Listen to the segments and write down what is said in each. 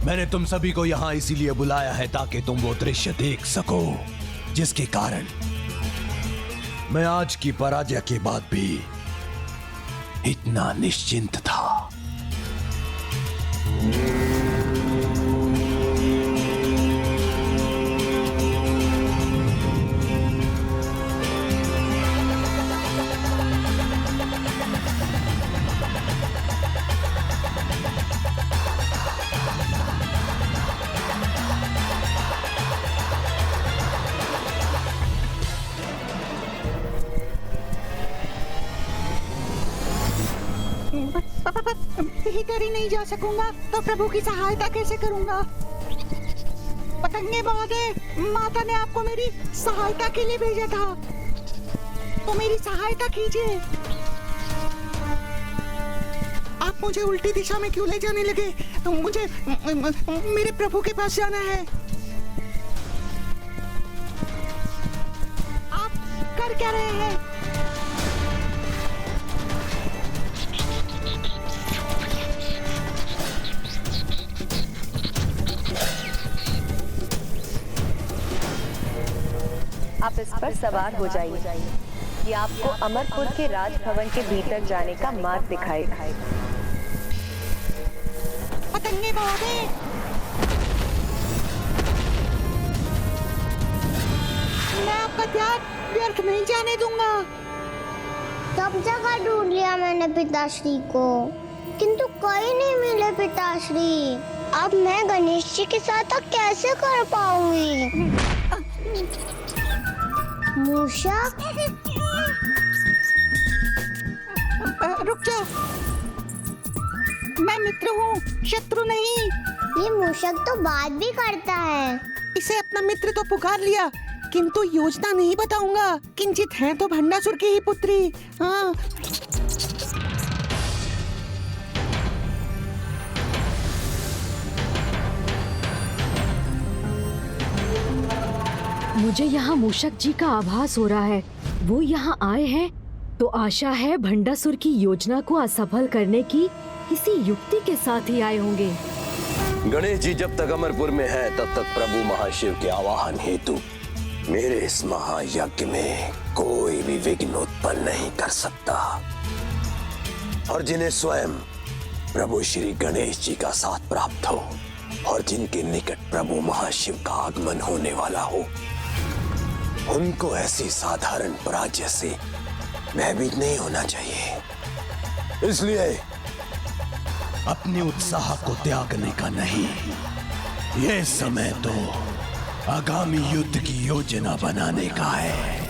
मैंने तुम सभी को यहाँ इसीलिए बुलाया है ताकि तुम वो दृश्य देख सको जिसके कारण मैं आज की पराजय के बाद भी इतना निश्चिंत था। भीतर ही नहीं जा सकूंगा तो प्रभु की सहायता कैसे करूंगा? पतंगे महोदय, माता ने आपको मेरी सहायता के लिए भेजा था, तो मेरी सहायता कीजिए। आप मुझे उल्टी दिशा में क्यों ले जाने लगे? मुझे मेरे प्रभु के पास जाना है। आप कर क्या रहे हैं? आप इस पर सवार हो जाइए। ये आपको अमरपुर के राजभवन के भीतर जाने का मार्ग दिखाएगा। पतंगे महोदय, मैं आपका त्याग व्यर्थ नहीं जाने दूंगा। सब जगह ढूंढ लिया मैंने पिताश्री को, किंतु कहीं नहीं मिले पिताश्री। अब मैं गणेश जी के साथ कैसे कर पाऊंगी? मूषक, रुक जाओ, मैं मित्र हूँ, शत्रु नहीं। ये मूषक तो बात भी करता है। इसे अपना मित्र तो पुकार लिया, किंतु योजना नहीं बताऊंगा। किंचित है तो भंडासुर की ही पुत्री। हाँ, मुझे यहाँ मूषक जी का आभास हो रहा है। वो यहाँ आए हैं तो आशा है भंडासुर की योजना को असफल करने की किसी युक्ति के साथ ही आए होंगे। गणेश जी जब तक अमरपुर में है तब तक प्रभु महाशिव के आवाहन हेतु मेरे इस महायज्ञ में कोई भी विघ्न उत्पन्न नहीं कर सकता। और जिन्हें स्वयं प्रभु श्री गणेश जी का साथ प्राप्त हो और जिनके निकट प्रभु महाशिव का आगमन होने वाला हो, उनको ऐसी साधारण पराजय से भयभीत नहीं होना चाहिए। इसलिए अपने उत्साह को त्यागने का नहीं, यह समय तो आगामी युद्ध की योजना बनाने का है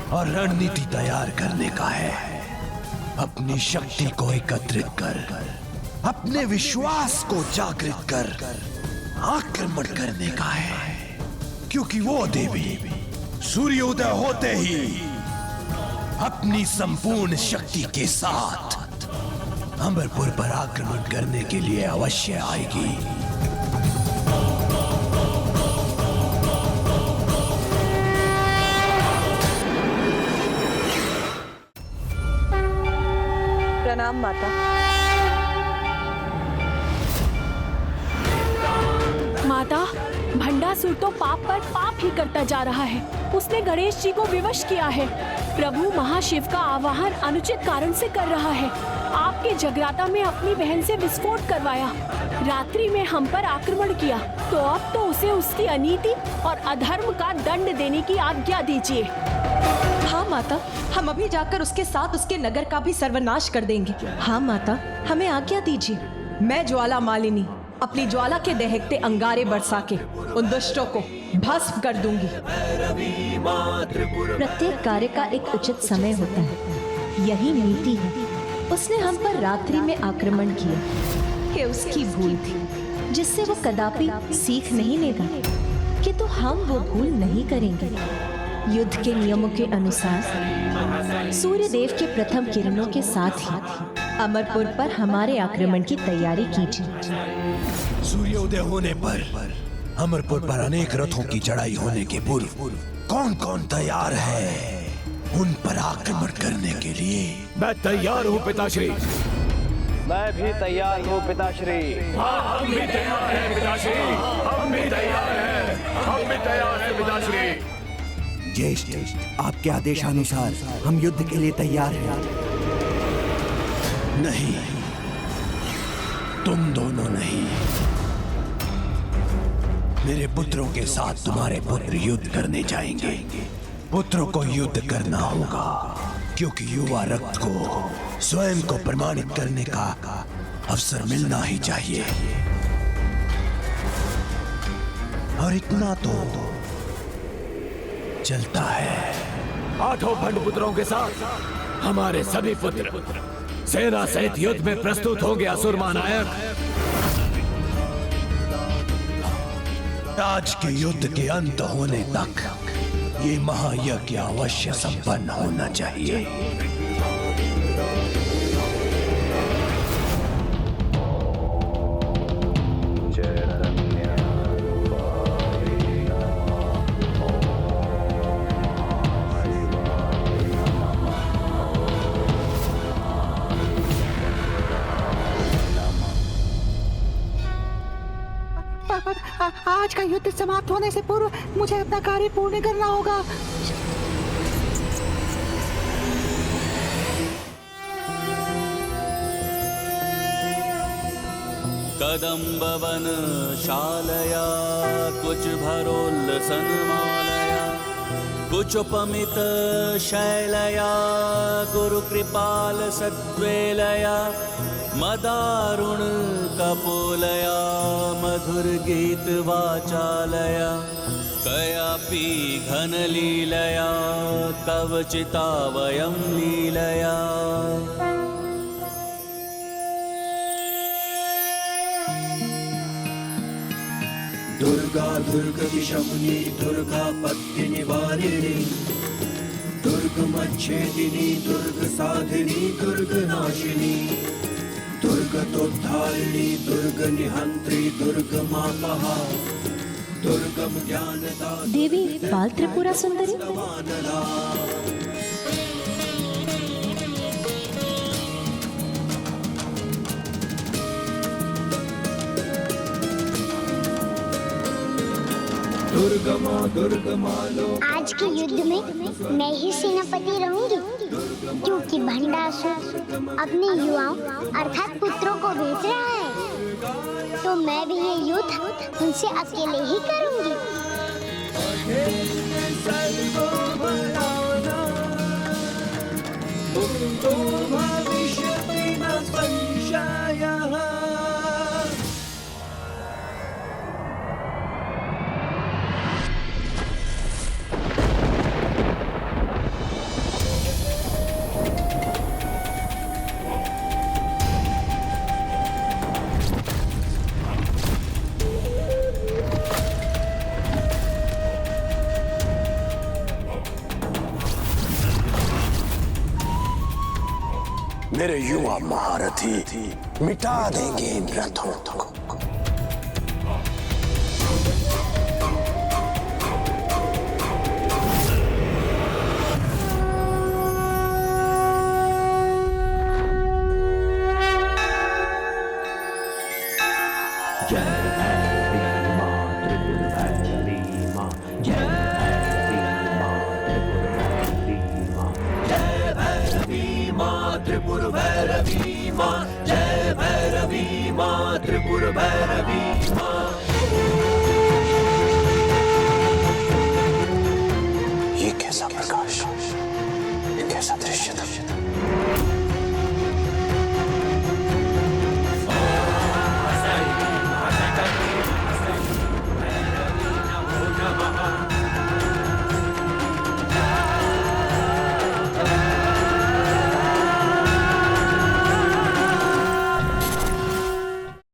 और रणनीति तैयार करने का है। अपनी शक्ति को एकत्रित कर, अपने विश्वास को जागृत कर आक्रमण करने का है, क्योंकि वो देवी सूर्योदय होते ही अपनी संपूर्ण शक्ति के साथ अमरपुर पर आक्रमण करने के लिए अवश्य आएगी। प्रणाम माता। माता, भंडासुर तो पाप पर पाप ही करता जा रहा है। उसने गणेश जी को विवश किया है। प्रभु महाशिव का आवाहन अनुचित कारण से कर रहा है। आपके जगराता में अपनी बहन से विस्फोट करवाया, रात्रि में हम पर आक्रमण किया, तो अब तो उसे उसकी अनीति और अधर्म का दंड देने की आज्ञा दीजिए। हाँ माता, हम अभी जाकर उसके साथ उसके नगर का भी सर्वनाश कर देंगे। हाँ माता, हमें आज्ञा दीजिए। मैं ज्वाला मालिनी अपनी ज्वाला के दहकते अंगारे बरसा के उन दुष्टों को भस्म कर दूंगी। प्रत्येक कार्य का एक उचित समय होता है, यही नीति है। उसने हम पर रात्रि में आक्रमण किया, ये उसकी भूल थी जिससे वो कदापि सीख नहीं लेगा कि तो हम वो भूल नहीं करेंगे। युद्ध के नियमों के अनुसार सूर्य देव के प्रथम किरणों के साथ ही अमरपुर पर हमारे आक्रमण की तैयारी कीजिए। सूर्योदय होने पर अमरपुर पर अनेक रथों की चढ़ाई होने के पूर्व कौन कौन तैयार है उन पर आक्रमण करने के लिए? मैं तैयार हूँ पिताश्री। मैं भी तैयार हूँ पिताश्री। हम भी तैयार हैं पिताश्री, हम भी तैयार हैं, हम भी तैयार हैं पिताश्री। ज्येष्ठ, आपके आदेशानुसार हम युद्ध के लिए तैयार हैं। नहीं, तुम दोनों नहीं, मेरे पुत्रों के साथ तुम्हारे पुत्र युद्ध करने जाएंगे। पुत्रों को युद्ध करना होगा, क्योंकि युवा रक्त को स्वयं को प्रमाणित करने का अवसर मिलना ही चाहिए। और इतना तो चलता है। आठों भंड पुत्रों के साथ हमारे सभी पुत्र सेना सहित युद्ध में प्रस्तुत होंगे असुर महानायक। आज के युद्ध के अंत होने तक ये महायज्ञ अवश्य संपन्न होना चाहिए। आज का युद्ध समाप्त होने से पूर्व मुझे अपना कार्य पूर्ण करना होगा। कदम्बवन शालया कुछ भरोल्लसन मालया कुचोपमित शैलया गुरु कृपाल सद्वेलया मदारुण कपोलया मधुर गीत वाचालया कयापि घन लीलया कवचिता वयं लीलया। दुर्गा दुर्गतिशमुनि दुर्गा पत्ति निवारिणी दुर्गमच्छेदिनी दुर्ग साधिनी दुर्ग नाशिनी दुर्गतोद्धारिणी दुर्ग निहंत्री दुर्ग मापहा दुर्गम ज्ञानदा देवी बाल त्रिपुरा सुंदरी। आज के युद्ध में मैं ही सेनापति रहूंगी, क्योंकि भंडासुर अपने युवाओं अर्थात पुत्रों को भेज रहा है, तो मैं भी ये युद्ध उनसे अकेले ही करूंगी। मेरे युवा महारथी मिटा देंगे इन रथों को। त्रिपुर भैरवी माँ, जय भैरवी माँ, त्रिपुर भैरवी माँ।